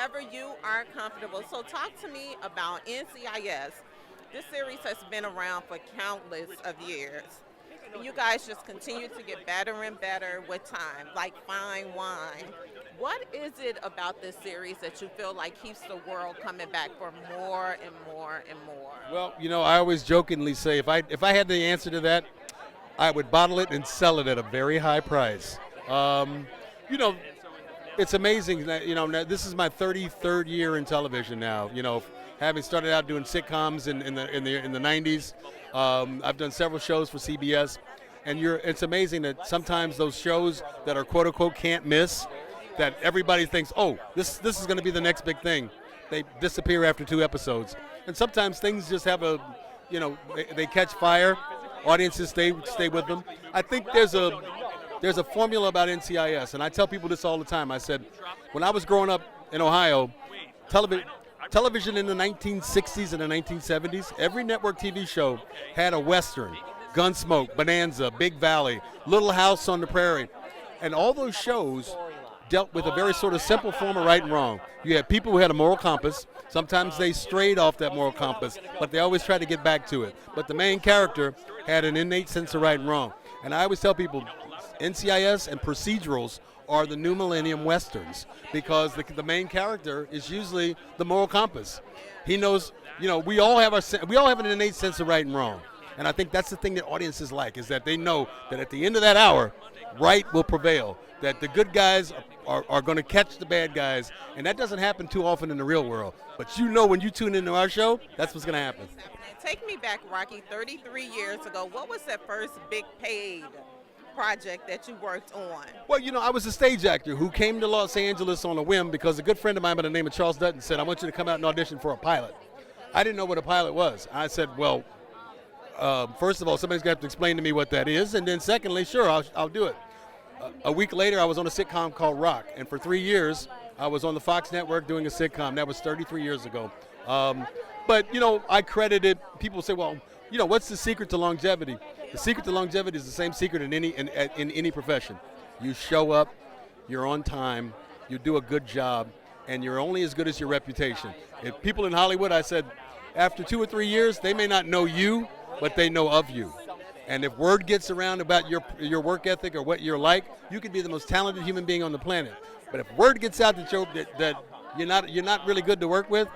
Whenever you are comfortable. So talk to me about NCIS. This series has been around for countless of years. And you guys just continue to get better and better with time, like fine wine. What is it about this series that you feel like keeps the world coming back for more and more and more? Well, I always jokingly say if I had the answer to that, I would bottle it and sell it at a very high price. Um, you know, it's amazing that now this is my 33rd year in television now. Having started out doing sitcoms in the 90s, I've done several shows for CBS, and it's amazing that sometimes those shows that are quote unquote can't miss, that everybody thinks, oh, this is going to be the next big thing. They disappear after 2 episodes, and sometimes things just have they catch fire. Audiences stay with them. I think there's a formula about NCIS, and I tell people this all the time. I said, when I was growing up in Ohio, television in the 1960s and the 1970s, every network TV show had a Western, Gunsmoke, Bonanza, Big Valley, Little House on the Prairie, and all those shows dealt with a very sort of simple form of right and wrong. You had people who had a moral compass. Sometimes they strayed off that moral compass, but they always tried to get back to it. But the main character had an innate sense of right and wrong. And I always tell people, NCIS and procedurals are the new millennium westerns, because the main character is usually the moral compass. He knows, we all have an innate sense of right and wrong. And I think that's the thing that audiences like, is that they know that at the end of that hour, right will prevail, that the good guys are going to catch the bad guys, and that doesn't happen too often in the real world. But when you tune into our show, that's what's going to happen. Take me back, Rocky, 33 years ago. What was that first big paid project that you worked on? Well, I was a stage actor who came to Los Angeles on a whim because a good friend of mine by the name of Charles Dutton said, I want you to come out and audition for a pilot. I didn't know what a pilot was. I said, well, first of all, somebody's going to have to explain to me what that is, and then secondly, sure, I'll do it. A week later, I was on a sitcom called Rock, and for 3 years, I was on the Fox network doing a sitcom. That was 33 years ago. But I credited, people say, well, what's the secret to longevity? The secret to longevity is the same secret in any profession. You show up, you're on time, you do a good job, and you're only as good as your reputation. If people in Hollywood, I said, after 2 or 3 years, they may not know you, but they know of you. And if word gets around about your work ethic or what you're like, you could be the most talented human being on the planet. But if word gets out that you're not really good to work with,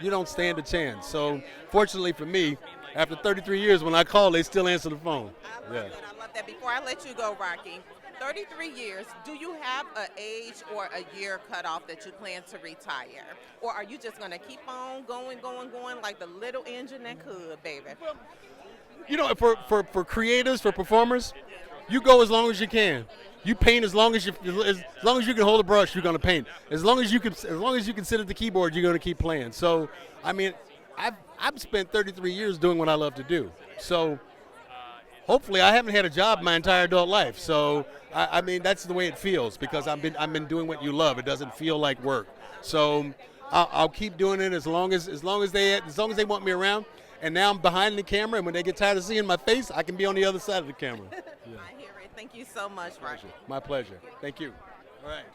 you don't stand a chance. So fortunately for me, after 33 years, when I call, they still answer the phone. I love that. Before I let you go, Rocky, 33 years, do you have an age or a year cutoff that you plan to retire? Or are you just going to keep on going like the little engine that could, baby? For creators, for performers, you go as long as you can. You paint as long as you can hold a brush, you're going to paint. As long as you can sit at the keyboard, you're going to keep playing. So, I mean, I've spent 33 years doing what I love to do. So, hopefully, I haven't had a job my entire adult life. So, I mean, that's the way it feels, because I've been doing what you love. It doesn't feel like work. So, I'll keep doing it as long as they want me around. And now I'm behind the camera, and when they get tired of seeing my face, I can be on the other side of the camera. Yeah. I hear it. Thank you so much, Rocky. My pleasure. Thank you. All right.